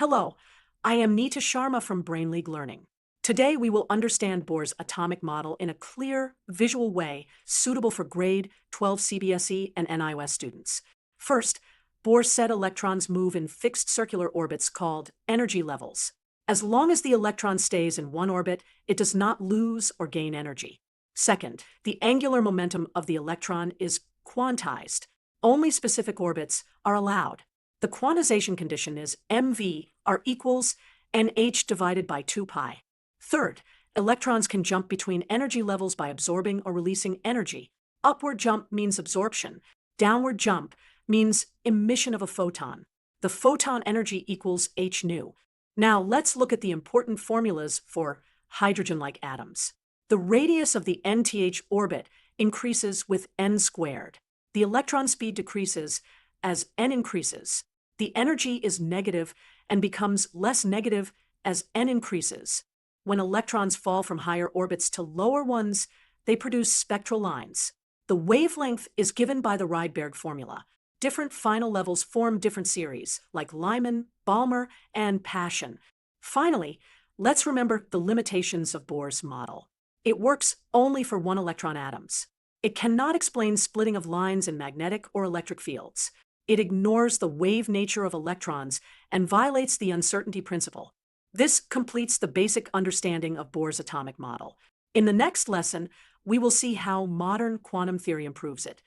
Hello, I am Neeta Sharma from Brain League Learning. Today we will understand Bohr's atomic model in a clear, visual way suitable for grade 12 CBSE and NIOS students. First, Bohr said electrons move in fixed circular orbits called energy levels. As long as the electron stays in one orbit, it does not lose or gain energy. Second, the angular momentum of the electron is quantized. Only specific orbits are allowed. The quantization condition is mv are equals nh divided by 2 pi. Third, electrons can jump between energy levels by absorbing or releasing energy. Upward jump means absorption. Downward jump means emission of a photon. The photon energy equals h nu. Now let's look at the important formulas for hydrogen-like atoms. The radius of the nth orbit increases with n squared. The electron speed decreases as n increases. The energy is negative and becomes less negative as n increases. When electrons fall from higher orbits to lower ones, they produce spectral lines. The wavelength is given by the Rydberg formula. Different final levels form different series, like Lyman, Balmer, and Paschen. Finally, let's remember the limitations of Bohr's model. It works only for one-electron atoms. It cannot explain splitting of lines in magnetic or electric fields. It ignores the wave nature of electrons and violates the uncertainty principle. This completes the basic understanding of Bohr's atomic model. In the next lesson, we will see how modern quantum theory improves it.